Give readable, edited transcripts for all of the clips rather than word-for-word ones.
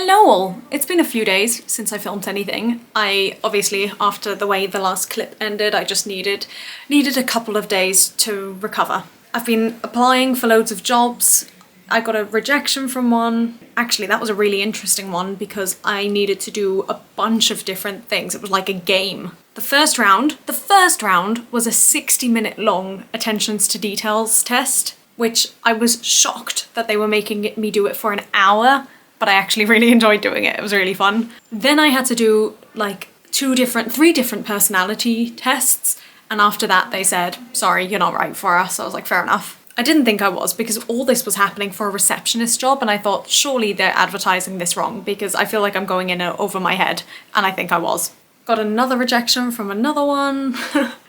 Hello all! It's been a few days since I filmed anything. I obviously, after the way the last clip ended, I just needed a couple of days to recover. I've been applying for loads of jobs. I got a rejection from one. Actually, that was a really interesting one because I needed to do a bunch of different things. It was like a game. The first round was a 60-minute long attentions to details test, which I was shocked that they were making me do it for an hour. But I actually really enjoyed doing it. It was really fun. Then I had to do like three different personality tests. And after that they said, sorry, you're not right for us. I was like, fair enough. I didn't think I was because all this was happening for a receptionist job. And I thought, surely they're advertising this wrong because I feel like I'm going in over my head. And I think I was. Got another rejection from another one.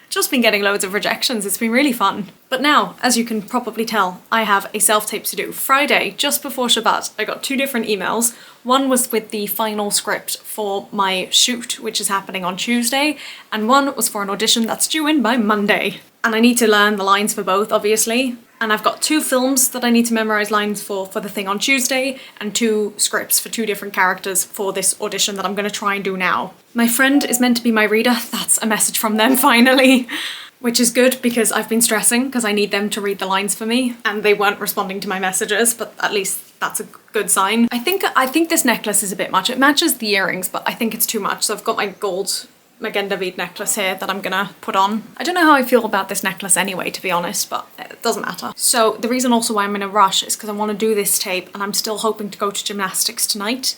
Just been getting loads of rejections. It's been really fun. But now, as you can probably tell, I have a self-tape to do. Friday, just before Shabbat, I got 2 different emails. One was with the final script for my shoot, which is happening on Tuesday, and one was for an audition that's due in by Monday. And I need to learn the lines for both, obviously. And I've got 2 films that I need to memorize lines for the thing on Tuesday, and 2 scripts for 2 different characters for this audition that I'm going to try and do now. My friend is meant to be my reader. That's a message from them finally, which is good because I've been stressing because I need them to read the lines for me and they weren't responding to my messages, but at least that's a good sign. I think this necklace is a bit much. It matches the earrings, but I think it's too much. So I've got my gold Magen David necklace here that I'm gonna put on. I don't know how I feel about this necklace anyway, to be honest, but it doesn't matter. So the reason also why I'm in a rush is because I want to do this tape and I'm still hoping to go to gymnastics tonight.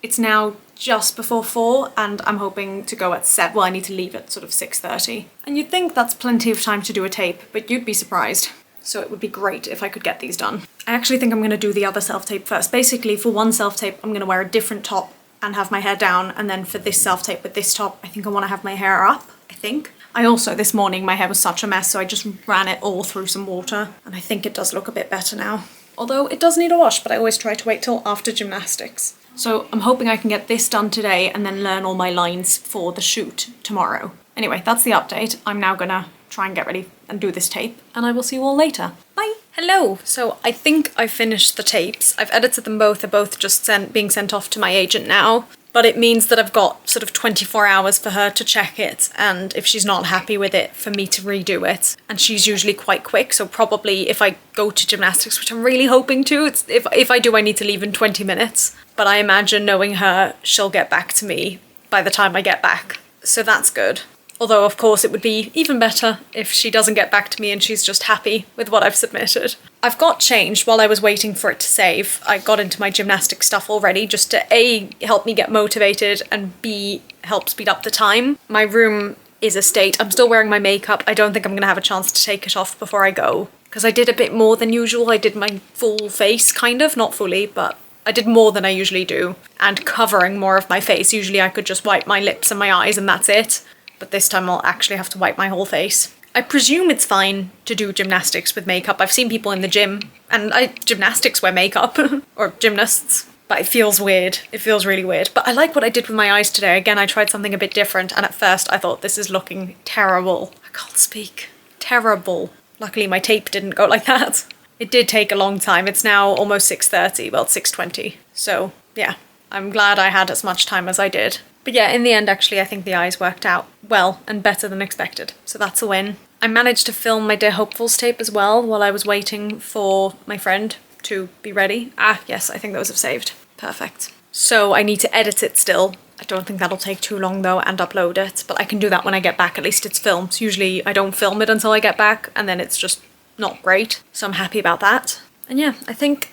It's now just before 4 and I'm hoping to go at 7. Well, I need to leave at sort of 6:30. And you'd think that's plenty of time to do a tape, but you'd be surprised. So it would be great if I could get these done. I actually think I'm gonna do the other self-tape first. Basically, for one self-tape, I'm gonna wear a different top and have my hair down, and then for this self-tape with this top, I think I want to have my hair up, I think. I also, this morning, my hair was such a mess, so I just ran it all through some water, and I think it does look a bit better now. Although it does need a wash, but I always try to wait till after gymnastics. So I'm hoping I can get this done today and then learn all my lines for the shoot tomorrow. Anyway, that's the update. I'm now gonna try and get ready and do this tape, and I will see you all later. Bye! Hello! So I think I finished the tapes. I've edited them both. They're both just being sent off to my agent now. But it means that I've got sort of 24 hours for her to check it, and if she's not happy with it, for me to redo it. And she's usually quite quick, so probably if I go to gymnastics, which I'm really hoping to, if I do, I need to leave in 20 minutes. But I imagine, knowing her, she'll get back to me by the time I get back. So that's good. Although, of course, it would be even better if she doesn't get back to me and she's just happy with what I've submitted. I've got changed while I was waiting for it to save. I got into my gymnastic stuff already just to A, help me get motivated, and B, help speed up the time. My room is a state. I'm still wearing my makeup. I don't think I'm going to have a chance to take it off before I go, because I did a bit more than usual. I did my full face, kind of. Not fully, but I did more than I usually do. And covering more of my face. Usually I could just wipe my lips and my eyes and that's it. But this time I'll actually have to wipe my whole face. I presume it's fine to do gymnastics with makeup. I've seen people in the gym, and gymnastics wear makeup, or gymnasts, but it feels weird. It feels really weird. But I like what I did with my eyes today. Again, I tried something a bit different, and at first I thought, this is looking terrible. I can't speak. Terrible. Luckily my tape didn't go like that. It did take a long time. It's now almost 6:30, well, it's 6:20. So yeah, I'm glad I had as much time as I did. But yeah, in the end, actually, I think the eyes worked out well and better than expected. So that's a win. I managed to film my Dear Hopefuls tape as well while I was waiting for my friend to be ready. Ah, yes, I think those have saved. Perfect. So I need to edit it still. I don't think that'll take too long though, and upload it. But I can do that when I get back. At least it's filmed. So usually I don't film it until I get back, and then it's just not great. So I'm happy about that. And yeah, I think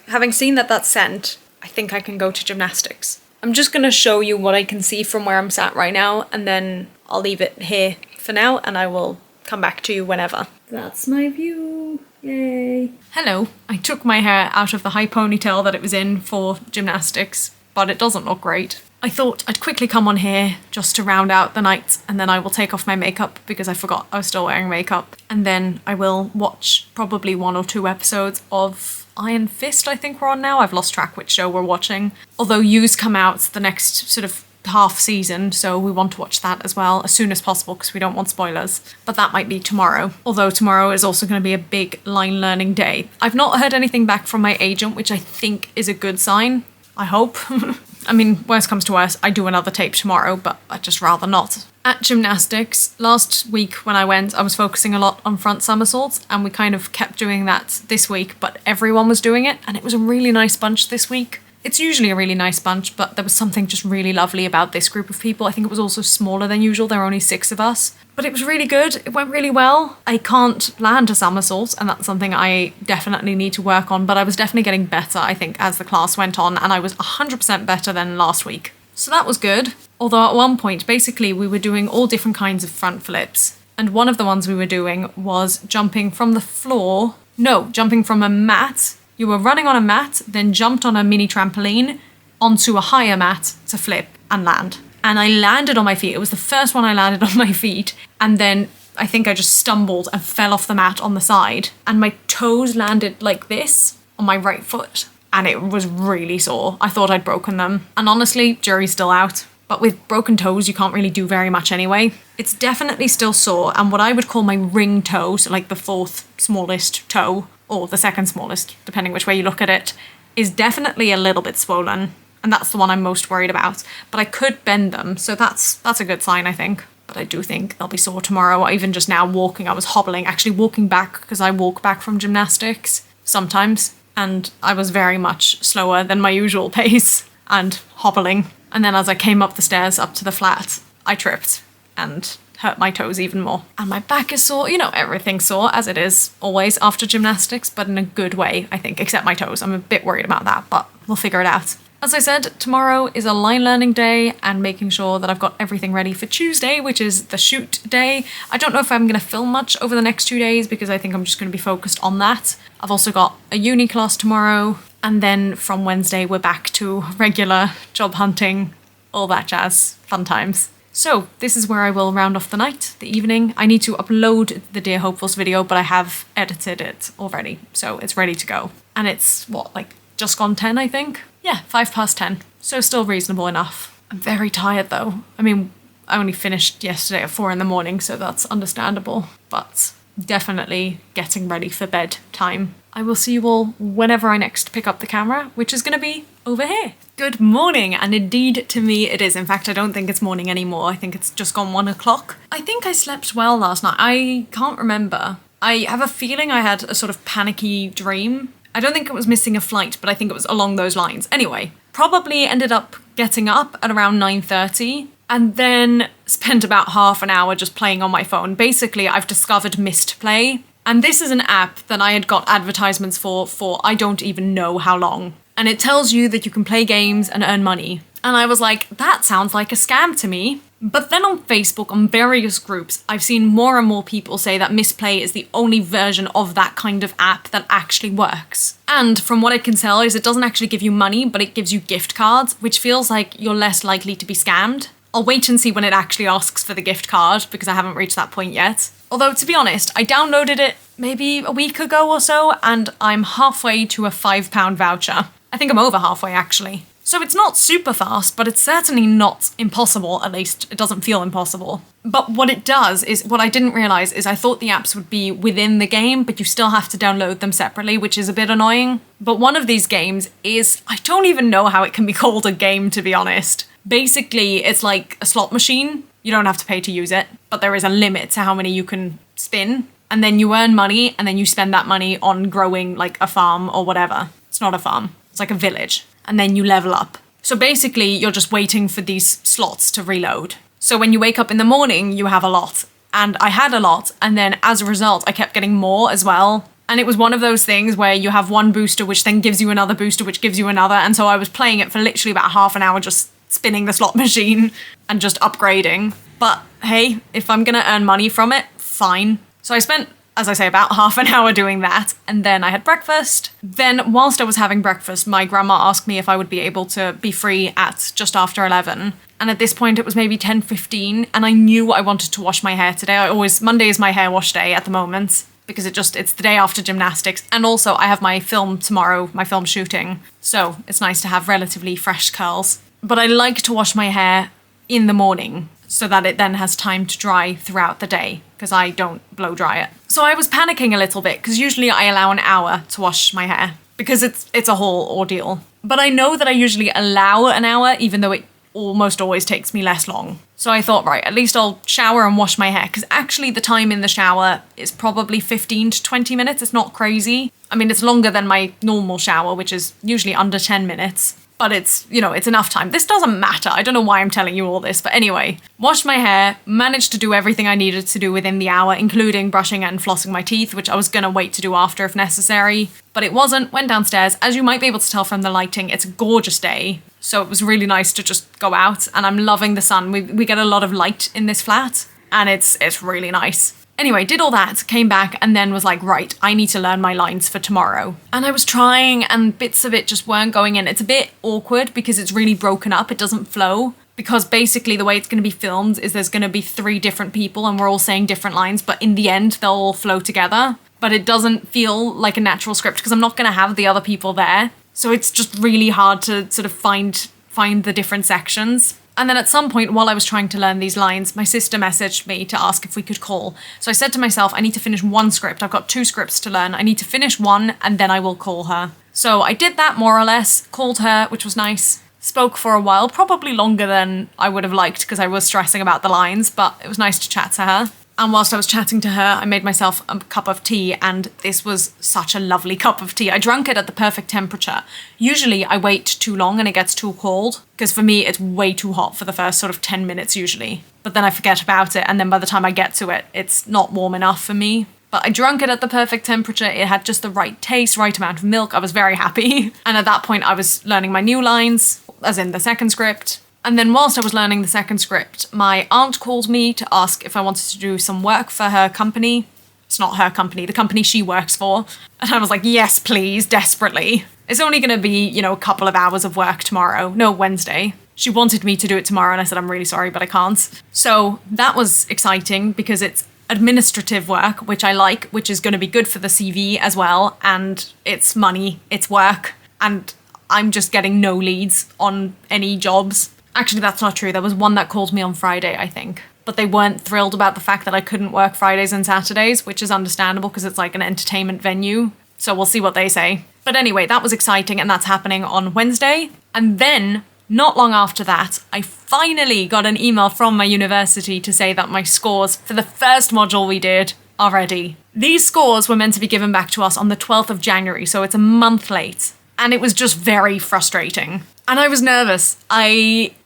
having seen that that's sent, I think I can go to gymnastics. I'm just going to show you what I can see from where I'm sat right now, and then I'll leave it here for now, and I will come back to you whenever. That's my view. Yay. Hello. I took my hair out of the high ponytail that it was in for gymnastics, but it doesn't look great. I thought I'd quickly come on here just to round out the night, and then I will take off my makeup because I forgot I was still wearing makeup. And then I will watch probably 1 or 2 episodes of Iron Fist, I think we're on now. I've lost track which show we're watching. Although You's come out the next sort of half season, so we want to watch that as well as soon as possible because we don't want spoilers. But that might be tomorrow. Although tomorrow is also going to be a big line learning day. I've not heard anything back from my agent, which I think is a good sign. I hope. I mean, worst comes to worst, I do another tape tomorrow, but I'd just rather not. At gymnastics, last week when I went, I was focusing a lot on front somersaults, and we kind of kept doing that this week, but everyone was doing it, and it was a really nice bunch this week. It's usually a really nice bunch, but there was something just really lovely about this group of people. I think it was also smaller than usual. There were only 6 of us. But it was really good. It went really well. I can't land a somersault, and that's something I definitely need to work on, but I was definitely getting better, I think, as the class went on, and I was 100% better than last week. So that was good. Although at one point, basically, we were doing all different kinds of front flips. And one of the ones we were doing was jumping from the floor. No, jumping from a mat. You were running on a mat, then jumped on a mini trampoline onto a higher mat to flip and land. And I landed on my feet. It was the first one I landed on my feet. And then I think I just stumbled and fell off the mat on the side. And my toes landed like this on my right foot. And it was really sore. I thought I'd broken them. And honestly, jury's still out. But with broken toes, you can't really do very much anyway. It's definitely still sore. And what I would call my ring toe, so like the 4th smallest toe, or the 2nd smallest, depending which way you look at it, is definitely a little bit swollen. And that's the one I'm most worried about. But I could bend them, so that's a good sign, I think. But I do think they'll be sore tomorrow. Even just now walking, I was hobbling, actually walking back, because I walk back from gymnastics sometimes. And I was very much slower than my usual pace and hobbling. And then as I came up the stairs up to the flat, I tripped and hurt my toes even more. And my back is sore. You know, everything's sore, as it is always after gymnastics, but in a good way, I think, except my toes. I'm a bit worried about that, but we'll figure it out. As I said, tomorrow is a line learning day and making sure that I've got everything ready for Tuesday, which is the shoot day. I don't know if I'm going to film much over the next 2 days because I think I'm just going to be focused on that. I've also got a uni class tomorrow, and then from Wednesday we're back to regular job hunting, all that jazz, fun times. So this is where I will round off the night, the evening. I need to upload the Dear Hopefuls video, but I have edited it already, so it's ready to go. And it's, what, like just gone 10, I think? Yeah, 10:05. So still reasonable enough. I'm very tired though. I mean, I only finished yesterday at 4 in the morning, so that's understandable. But definitely getting ready for bed time. I will see you all whenever I next pick up the camera, which is going to be over here. Good morning, and indeed to me it is. In fact, I don't think it's morning anymore. I think it's just gone 1 o'clock. I think I slept well last night. I can't remember. I have a feeling I had a sort of panicky dream. I don't think it was missing a flight, but I think it was along those lines. Anyway, probably ended up getting up at around 9:30 and then spent about half an hour just playing on my phone. Basically, I've discovered Missed Play, and this is an app that I had got advertisements for I don't even know how long. And it tells you that you can play games and earn money. And I was like, that sounds like a scam to me. But then on Facebook, on various groups, I've seen more and more people say that Misplay is the only version of that kind of app that actually works. And from what I can tell is it doesn't actually give you money, but it gives you gift cards, which feels like you're less likely to be scammed. I'll wait and see when it actually asks for the gift card, because I haven't reached that point yet. Although, to be honest, I downloaded it maybe a week ago or so, and I'm halfway to a £5 voucher. I think I'm over halfway, actually. So it's not super fast, but it's certainly not impossible, at least it doesn't feel impossible. But what it does is, what I didn't realise is I thought the apps would be within the game, but you still have to download them separately, which is a bit annoying. But one of these games is, I don't even know how it can be called a game, to be honest. Basically, it's like a slot machine. You don't have to pay to use it, but there is a limit to how many you can spin. And then you earn money, and then you spend that money on growing like a farm or whatever. It's not a farm, it's like a village. And then you level up. So basically, you're just waiting for these slots to reload. So when you wake up in the morning, you have a lot. And I had a lot, and then as a result, I kept getting more as well. And it was one of those things where you have one booster, which then gives you another booster, which gives you another. And so I was playing it for literally about half an hour, just spinning the slot machine and just upgrading. But hey, if I'm gonna earn money from it, fine. So I spent, as I say, about half an hour doing that, and then I had breakfast. Then whilst I was having breakfast, my grandma asked me if I would be able to be free at just after 11. And at this point it was maybe 10:15, and I knew I wanted to wash my hair today. Monday is my hair wash day at the moment, because it's the day after gymnastics, and also I have my film tomorrow, my film shooting. So it's nice to have relatively fresh curls. But I like to wash my hair in the morning, so that it then has time to dry throughout the day, because I don't blow dry it. So I was panicking a little bit, because usually I allow an hour to wash my hair, because it's a whole ordeal. but I know that I usually allow an hour, even though it almost always takes me less long. So I thought, right, at least I'll shower and wash my hair, because actually the time in the shower is probably 15 to 20 minutes. It's not crazy. I mean, it's longer than my normal shower, which is usually under 10 minutes. But it's, you know, it's enough time. This doesn't matter. I don't know why I'm telling you all this. But anyway, washed my hair, managed to do everything I needed to do within the hour, including brushing and flossing my teeth, which I was going to wait to do after if necessary. But it wasn't. Went downstairs. As you might be able to tell from the lighting, it's a gorgeous day. So it was really nice to just go out. And I'm loving the sun. We get a lot of light in this flat. And it's really nice. Anyway, did all that, came back, and then was like, right, I need to learn my lines for tomorrow. And I was trying, and bits of it just weren't going in. It's a bit awkward because it's really broken up. It doesn't flow. Because basically the way it's going to be filmed is there's going to be 3 different people and we're all saying different lines, but in the end, they'll all flow together. But it doesn't feel like a natural script because I'm not going to have the other people there. So it's just really hard to sort of find the different sections. And then at some point while I was trying to learn these lines, my sister messaged me to ask if we could call. So I said to myself, I need to finish 1 script. I've got 2 scripts to learn. I need to finish 1 and then I will call her. So I did that more or less, called her, which was nice. Spoke for a while, probably longer than I would have liked because I was stressing about the lines, but it was nice to chat to her. And whilst I was chatting to her, I made myself a cup of tea, and this was such a lovely cup of tea. I drank it at the perfect temperature. Usually I wait too long and it gets too cold, because for me it's way too hot for the first sort of 10 minutes usually. But then I forget about it, and then by the time I get to it, it's not warm enough for me. But I drank it at the perfect temperature. It had just the right taste, right amount of milk. I was very happy. And at that point I was learning my new lines, as in the second script. And then whilst I was learning the second script, my aunt called me to ask if I wanted to do some work for her company. It's not her company, the company she works for. And I was like, yes, please, desperately. It's only going to be, you know, a couple of hours of work tomorrow. No, Wednesday. She wanted me to do it tomorrow and I said, I'm really sorry, but I can't. So that was exciting because it's administrative work, which I like, which is going to be good for the CV as well. And it's money, it's work. And I'm just getting no leads on any jobs. Actually, that's not true. There was one that called me on Friday, I think. But they weren't thrilled about the fact that I couldn't work Fridays and Saturdays, which is understandable because it's like an entertainment venue. So we'll see what they say. But anyway, that was exciting and that's happening on Wednesday. And then, not long after that, I finally got an email from my university to say that my scores for the first module we did are ready. These scores were meant to be given back to us on the 12th of January, so it's a month late. And it was just very frustrating. And I was nervous.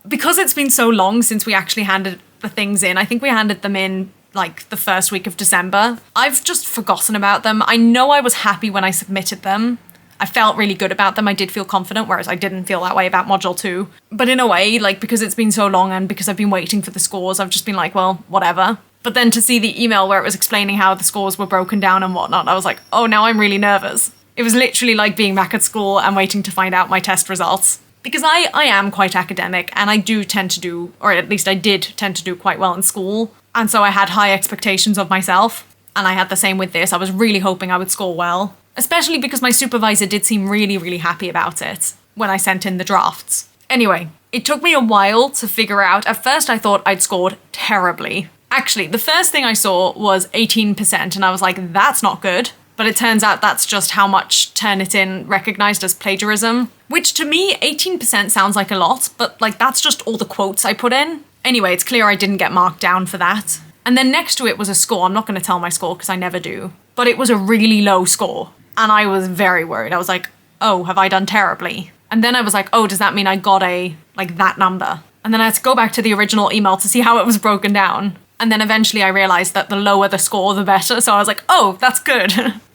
Because it's been so long since we actually handed the things in, I think we handed them in like the first week of December. I've just forgotten about them. I know I was happy when I submitted them. I felt really good about them. I did feel confident, whereas I didn't feel that way about Module 2. But in a way, like, because it's been so long and because I've been waiting for the scores, I've just been like, well, whatever. But then to see the email where it was explaining how the scores were broken down and whatnot, I was like, oh, now I'm really nervous. It was literally like being back at school and waiting to find out my test results. Because I am quite academic and I do tend to do, or at least I did tend to do quite well in school. And so I had high expectations of myself. And I had the same with this. I was really hoping I would score well. Especially because my supervisor did seem really, really happy about it when I sent in the drafts. Anyway, it took me a while to figure out. At first I thought I'd scored terribly. Actually, the first thing I saw was 18% and I was like, that's not good. But it turns out that's just how much Turnitin recognized as plagiarism. Which to me, 18% sounds like a lot, but like that's just all the quotes I put in. Anyway, it's clear I didn't get marked down for that. And then next to it was a score. I'm not going to tell my score because I never do. But it was a really low score. And I was very worried. I was like, oh, have I done terribly? And then I was like, oh, does that mean I got that number? And then I had to go back to the original email to see how it was broken down. And then eventually I realized that the lower the score, the better. So I was like, oh, that's good.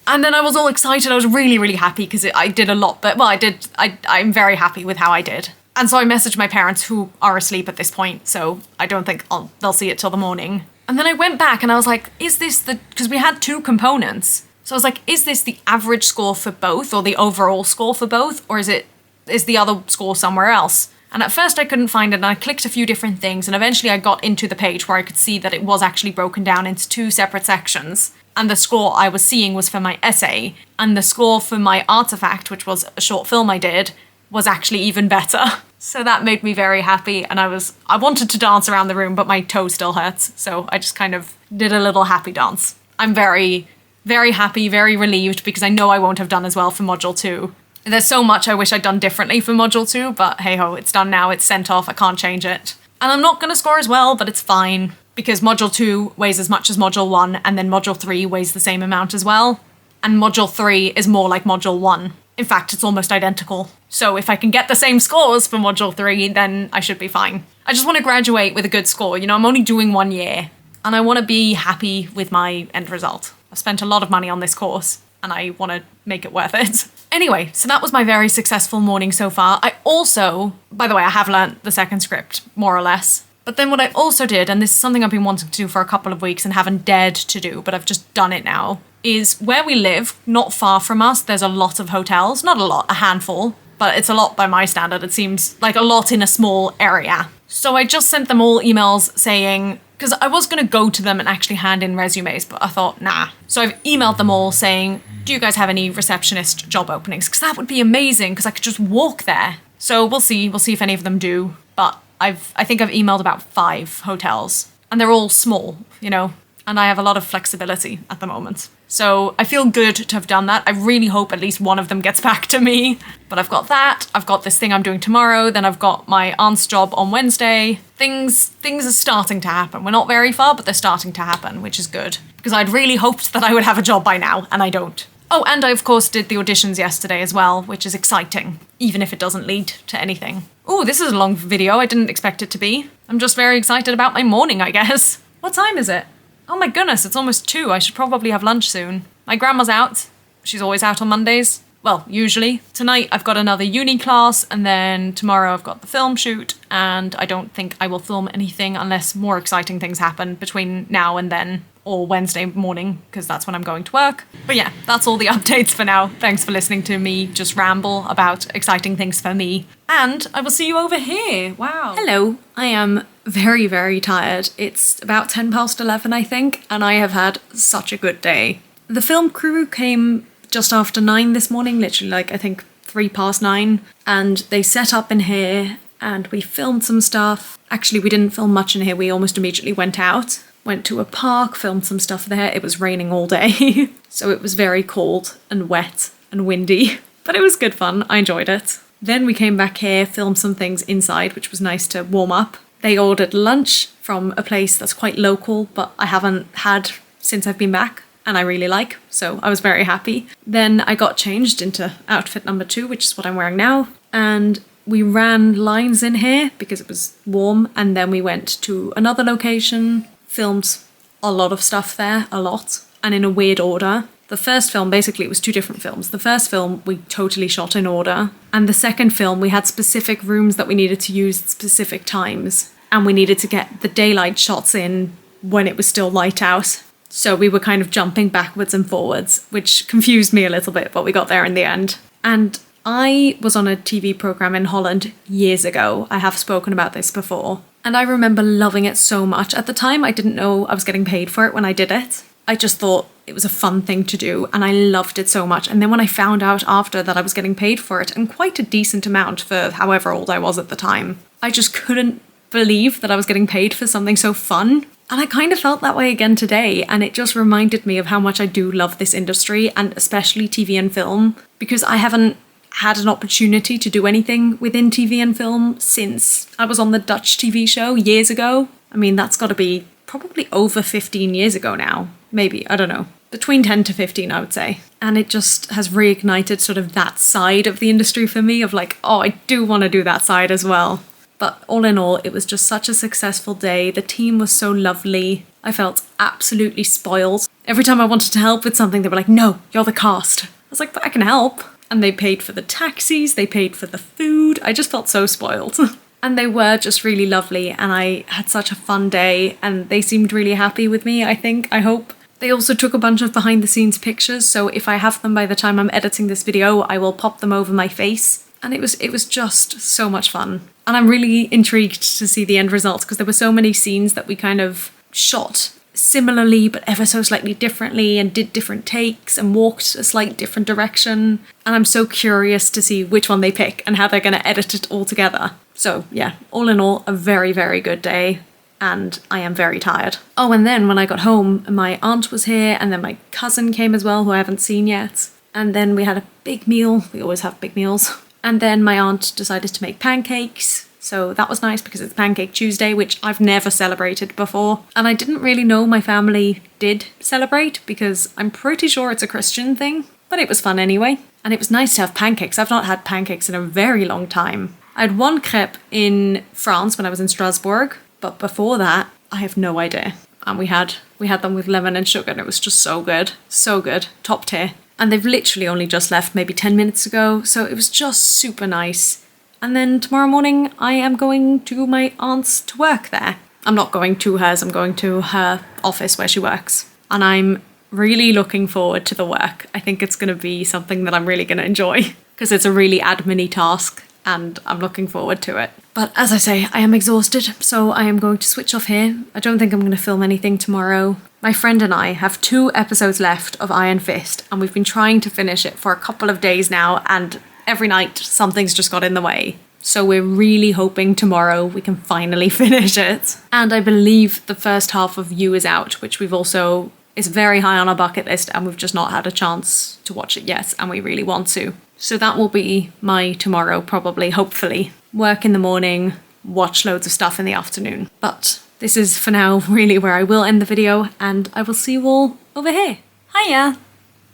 And then I was all excited. I was really, really happy because I did a lot. But well, I'm very happy with how I did. And so I messaged my parents who are asleep at this point. So I don't think they'll see it till the morning. And then I went back and I was like, is this because we had 2 components. So I was like, is this the average score for both or the overall score for both? Or is the other score somewhere else? And at first I couldn't find it and I clicked a few different things and eventually I got into the page where I could see that it was actually broken down into 2 separate sections. And the score I was seeing was for my essay and the score for my artifact, which was a short film I did, was actually even better. So that made me very happy and I wanted to dance around the room but my toe still hurts. So I just kind of did a little happy dance. I'm very, very happy, very relieved because I know I won't have done as well for Module 2. There's so much I wish I'd done differently for Module 2, but hey ho, it's done now, it's sent off, I can't change it. And I'm not going to score as well, but it's fine, because Module 2 weighs as much as Module 1, and then Module 3 weighs the same amount as well. And Module 3 is more like Module 1. In fact, it's almost identical. So if I can get the same scores for Module 3, then I should be fine. I just want to graduate with a good score. You know, I'm only doing 1 year, and I want to be happy with my end result. I've spent a lot of money on this course, and I want to make it worth it. Anyway, so that was my very successful morning so far. I also, by the way, I have learnt the second script, more or less. But then what I also did, and this is something I've been wanting to do for a couple of weeks and haven't dared to do, but I've just done it now, is where we live, not far from us, there's a lot of hotels. Not a lot, a handful, but it's a lot by my standard. It seems like a lot in a small area. So I just sent them all emails saying, because I was going to go to them and actually hand in resumes, but I thought, nah. So I've emailed them all saying, do you guys have any receptionist job openings? Because that would be amazing, because I could just walk there. So we'll see if any of them do. But I think I've emailed about 5 hotels, and they're all small, you know, and I have a lot of flexibility at the moment. So I feel good to have done that. I really hope at least one of them gets back to me. But I've got that. I've got this thing I'm doing tomorrow. Then I've got my aunt's job on Wednesday. Things are starting to happen. We're not very far, but they're starting to happen, which is good. Because I'd really hoped that I would have a job by now, and I don't. Oh, and I, of course, did the auditions yesterday as well, which is exciting, even if it doesn't lead to anything. Oh, this is a long video. I didn't expect it to be. I'm just very excited about my morning, I guess. What time is it? Oh my goodness, it's almost 2. I should probably have lunch soon. My grandma's out. She's always out on Mondays. Well, usually. Tonight I've got another uni class, and then tomorrow I've got the film shoot, and I don't think I will film anything unless more exciting things happen between now and then, or Wednesday morning, because that's when I'm going to work. But yeah, that's all the updates for now. Thanks for listening to me just ramble about exciting things for me. And I will see you over here. Wow. Hello. I am very, very tired. It's about 11:10, I think, and I have had such a good day. The film crew came just after 9 this morning, literally like I think 9:03, and they set up in here and we filmed some stuff. Actually, we didn't film much in here. We almost immediately went out. Went to a park, filmed some stuff there. It was raining all day, so it was very cold and wet and windy, but it was good fun. I enjoyed it. Then we came back here, filmed some things inside, which was nice to warm up. They ordered lunch from a place that's quite local, but I haven't had since I've been back, and I really like, so I was very happy. Then I got changed into outfit number 2, which is what I'm wearing now, and we ran lines in here because it was warm, and then we went to another location, filmed a lot of stuff there, a lot, and in a weird order. The first film, basically it was 2 different films. The first film we totally shot in order, and the second film we had specific rooms that we needed to use at specific times, and we needed to get the daylight shots in when it was still light out. So we were kind of jumping backwards and forwards, which confused me a little bit, but we got there in the end. And I was on a TV programme in Holland years ago. I have spoken about this before. And I remember loving it so much. At the time, I didn't know I was getting paid for it when I did it. I just thought it was a fun thing to do, and I loved it so much. And then when I found out after that I was getting paid for it, and quite a decent amount for however old I was at the time, I just couldn't believe that I was getting paid for something so fun. And I kind of felt that way again today, and it just reminded me of how much I do love this industry, and especially TV and film, because I haven't had an opportunity to do anything within TV and film since I was on the Dutch TV show years ago. I mean, that's got to be probably over 15 years ago now. Maybe, I don't know. Between 10 to 15, I would say. And it just has reignited sort of that side of the industry for me of like, oh, I do want to do that side as well. But all in all, it was just such a successful day. The team was so lovely. I felt absolutely spoiled. Every time I wanted to help with something, they were like, no, you're the cast. I was like, but I can help. And they paid for the taxis, they paid for the food. I just felt so spoiled. And they were just really lovely, and I had such a fun day, and they seemed really happy with me, I hope. They also took a bunch of behind the scenes pictures, so if I have them by the time I'm editing this video, I will pop them over my face. And it was just so much fun. And I'm really intrigued to see the end result, because there were so many scenes that we kind of shot similarly but ever so slightly differently, and did different takes and walked a slight different direction. And I'm so curious to see which one they pick and how they're going to edit it all together. So yeah, all in all, a very, very good day, and I am very tired. Oh, and then when I got home, my aunt was here, and then my cousin came as well, who I haven't seen yet. And then we had a big meal. We always have big meals. And then my aunt decided to make pancakes. So that was nice because it's Pancake Tuesday, which I've never celebrated before. And I didn't really know my family did celebrate because I'm pretty sure it's a Christian thing. But it was fun anyway. And it was nice to have pancakes. I've not had pancakes in a very long time. I had one crepe in France when I was in Strasbourg. But before that, I have no idea. And we had them with lemon and sugar and it was just so good. So good. Top tier. And they've literally only just left maybe 10 minutes ago. So it was just super nice. And then tomorrow morning, I am going to my aunt's to work there. I'm not going to hers, I'm going to her office where she works. And I'm really looking forward to the work. I think it's going to be something that I'm really going to enjoy because it's a really admin-y task and I'm looking forward to it. But as I say, I am exhausted, so I am going to switch off here. I don't think I'm going to film anything tomorrow. My friend and I have 2 episodes left of Iron Fist and we've been trying to finish it for a couple of days now and every night something's just got in the way. So we're really hoping tomorrow we can finally finish it. And I believe the first half of You is out, which is very high on our bucket list and we've just not had a chance to watch it yet and we really want to. So that will be my tomorrow probably, hopefully. Work in the morning, watch loads of stuff in the afternoon. But this is for now really where I will end the video and I will see you all over here. Hiya!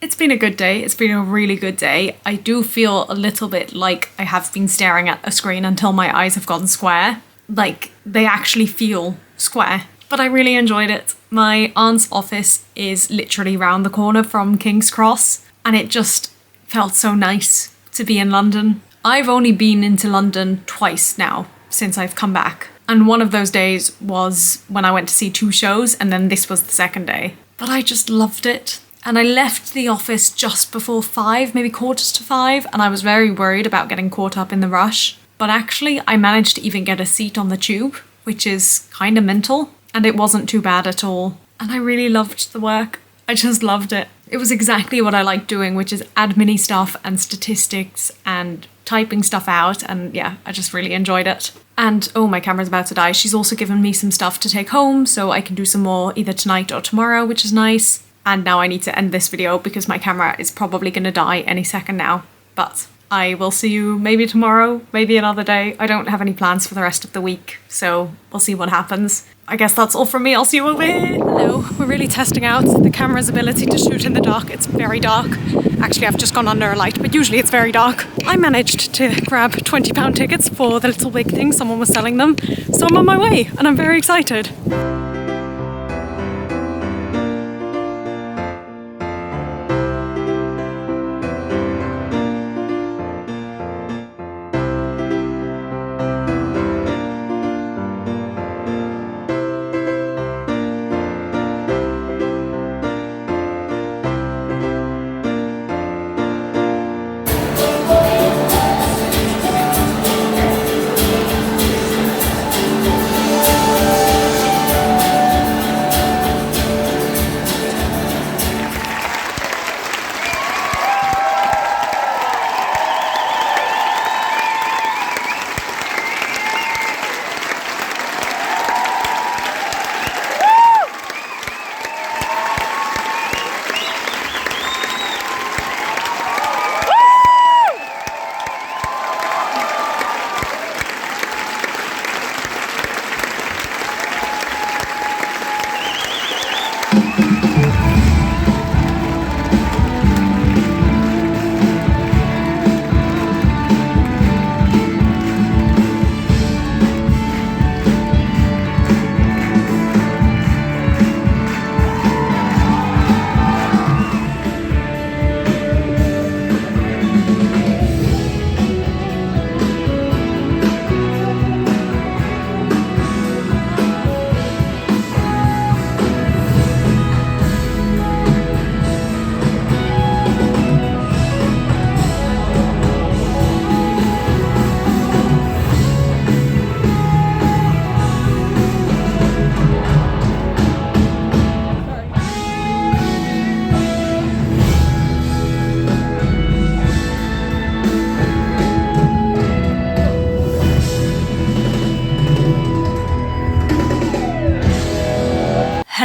It's been a good day. It's been a really good day. I do feel a little bit like I have been staring at a screen until my eyes have gone square. Like, they actually feel square. But I really enjoyed it. My aunt's office is literally round the corner from King's Cross, and it just felt so nice to be in London. I've only been into London twice now since I've come back. And one of those days was when I went to see 2 shows, and then this was the second day. But I just loved it. And I left the office just before 5, maybe 5:15, and I was very worried about getting caught up in the rush. But actually, I managed to even get a seat on the tube, which is kind of mental, and it wasn't too bad at all. And I really loved the work. I just loved it. It was exactly what I like doing, which is admin-y stuff and statistics and typing stuff out, and yeah, I just really enjoyed it. And oh, my camera's about to die. She's also given me some stuff to take home, so I can do some more either tonight or tomorrow, which is nice. And now I need to end this video because my camera is probably going to die any second now. But I will see you maybe tomorrow, maybe another day. I don't have any plans for the rest of the week, so we'll see what happens. I guess that's all from me. I'll see you over here. Hello, we're really testing out the camera's ability to shoot in the dark. It's very dark. Actually, I've just gone under a light, but usually it's very dark. I managed to grab £20 tickets for the Little Big Thing. Someone was selling them. So I'm on my way and I'm very excited.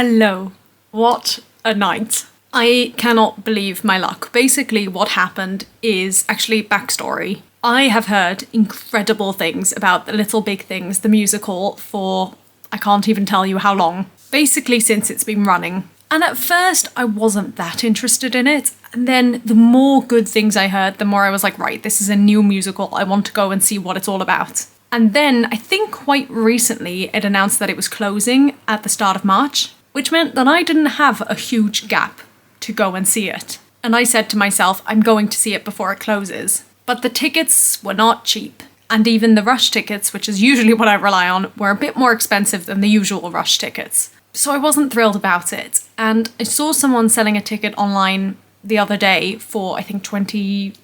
Hello. What a night. I cannot believe my luck. Basically, what happened is actually backstory. I have heard incredible things about the Little Big Things, the musical, for I can't even tell you how long. Basically, since it's been running. And at first, I wasn't that interested in it. And then the more good things I heard, the more I was like, right, this is a new musical. I want to go and see what it's all about. And then I think quite recently it announced that it was closing at the start of March, which meant that I didn't have a huge gap to go and see it. And I said to myself, I'm going to see it before it closes. But the tickets were not cheap. And even the rush tickets, which is usually what I rely on, were a bit more expensive than the usual rush tickets. So I wasn't thrilled about it. And I saw someone selling a ticket online the other day for, I think,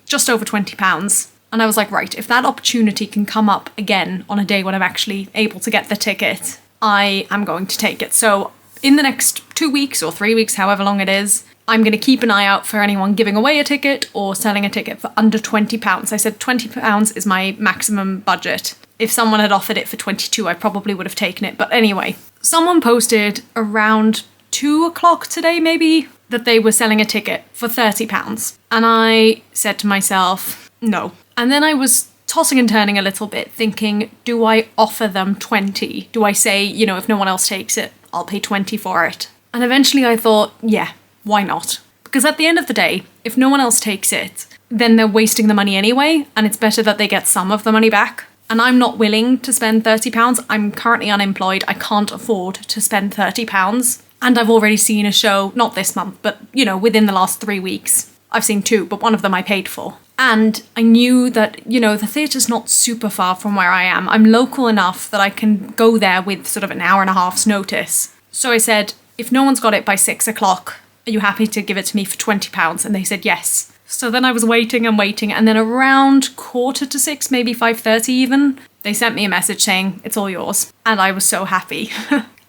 just over £20. And I was like, right, if that opportunity can come up again on a day when I'm actually able to get the ticket, I am going to take it. So in the next 2 weeks or 3 weeks, however long it is, I'm going to keep an eye out for anyone giving away a ticket or selling a ticket for under £20. I said £20 is my maximum budget. If someone had offered it for 22, I probably would have taken it. But anyway, someone posted around 2 o'clock today, maybe, that they were selling a ticket for £30. And I said to myself, no. And then I was tossing and turning a little bit, thinking, do I offer them 20? Do I say, if no one else takes it, I'll pay 20 for it? And eventually I thought, yeah, why not? Because at the end of the day, if no one else takes it, then they're wasting the money anyway, and it's better that they get some of the money back. And I'm not willing to spend £30. I'm currently unemployed. I can't afford to spend £30. And I've already seen a show, not this month, but, within the last 3 weeks. I've seen 2, but one of them I paid for. And I knew that, the theatre's not super far from where I am. I'm local enough that I can go there with sort of an hour and a half's notice. So I said, if no one's got it by 6 o'clock, are you happy to give it to me for £20? And they said yes. So then I was waiting and waiting, and then around 5:45, maybe 5:30 even, they sent me a message saying, it's all yours. And I was so happy.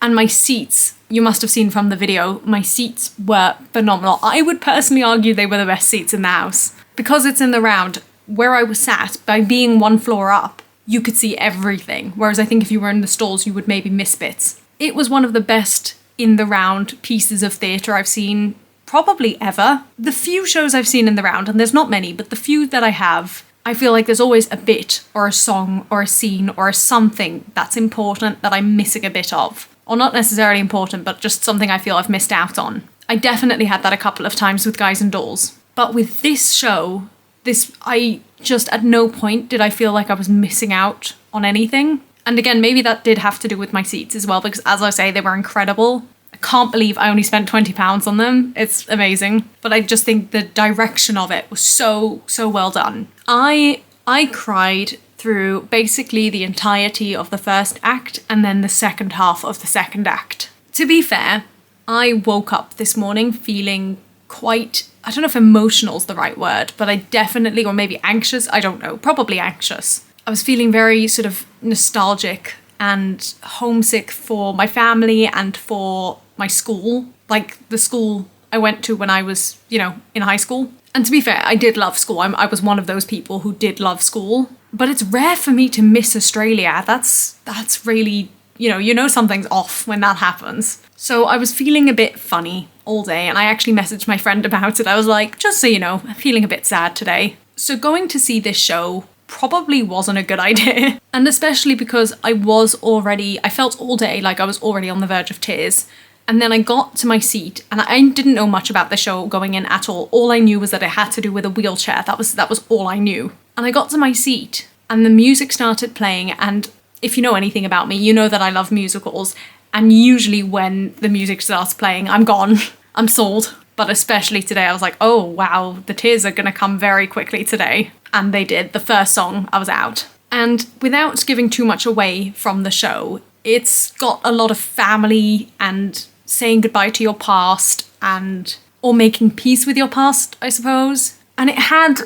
And my seats, you must have seen from the video, my seats were phenomenal. I would personally argue they were the best seats in the house. Because it's in the round, where I was sat, by being 1 floor up, you could see everything. Whereas I think if you were in the stalls, you would maybe miss bits. It was one of the best in the round pieces of theatre I've seen probably ever. The few shows I've seen in the round, and there's not many, but the few that I have, I feel like there's always a bit or a song or a scene or something that's important that I'm missing a bit of. Or not necessarily important, but just something I feel I've missed out on. I definitely had that a couple of times with Guys and Dolls. But with this show, I just at no point did I feel like I was missing out on anything. And again, maybe that did have to do with my seats as well, because as I say, they were incredible. I can't believe I only spent £20 on them. It's amazing. But I just think the direction of it was so well done. I cried through basically the entirety of the first act and then the second half of the second act. To be fair, I woke up this morning feeling quite, I don't know if emotional is the right word, but I definitely, or maybe anxious, I don't know, probably anxious. I was feeling very sort of nostalgic and homesick for my family and for my school, like the school I went to when I was, in high school. And to be fair, I did love school. I was one of those people who did love school. But it's rare for me to miss Australia. That's really, something's off when that happens. So I was feeling a bit funny all day, and I actually messaged my friend about it. I was like, just so you know, I'm feeling a bit sad today. So going to see this show probably wasn't a good idea. And especially because I felt all day like I was already on the verge of tears. And then I got to my seat, and I didn't know much about the show going in at all. All I knew was that it had to do with a wheelchair. That was all I knew. And I got to my seat, and the music started playing, and if you know anything about me, you know that I love musicals, and usually when the music starts playing, I'm gone. I'm sold. But especially today, I was like, oh wow, the tears are gonna come very quickly today. And they did. The first song, I was out. And without giving too much away from the show, it's got a lot of family and saying goodbye to your past or making peace with your past, I suppose. And it had,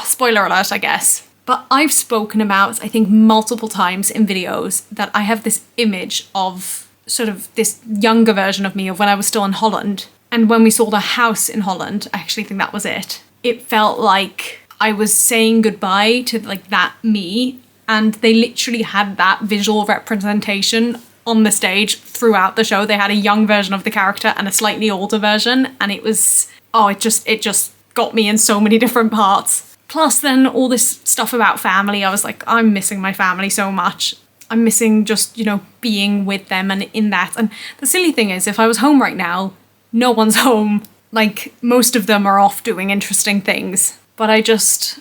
spoiler alert, I guess. But I've spoken about, I think multiple times in videos, that I have this image of sort of this younger version of me of when I was still in Holland. And when we saw the house in Holland, I actually think that was it. It felt like I was saying goodbye to like that me, and they literally had that visual representation on the stage throughout the show. They had a young version of the character and a slightly older version, and it was, oh, it just got me in so many different parts. Plus then all this stuff about family, I was like, I'm missing my family so much. I'm missing just, you know, being with them and in that. And the silly thing is, if I was home right now, no one's home. Like, most of them are off doing interesting things. But it just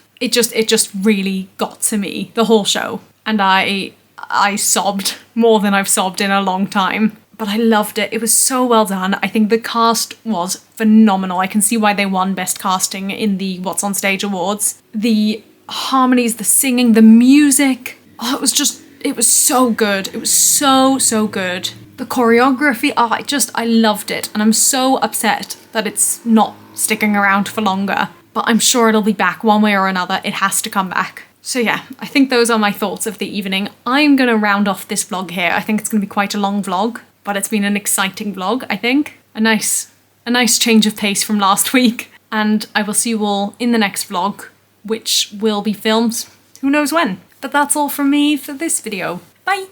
really got to me, the whole show. And I sobbed more than I've sobbed in a long time. But I loved it. It was so well done. I think the cast was phenomenal. I can see why they won Best Casting in the What's on Stage Awards. The harmonies, the singing, the music. Oh, it was so good. It was so good. The choreography, I loved it. And I'm so upset that it's not sticking around for longer. But I'm sure it'll be back one way or another. It has to come back. So yeah, I think those are my thoughts of the evening. I'm gonna round off this vlog here. I think it's gonna be quite a long vlog, but it's been an exciting vlog, I think. A nice change of pace from last week. And I will see you all in the next vlog, which will be filmed who knows when. But that's all from me for this video. Bye!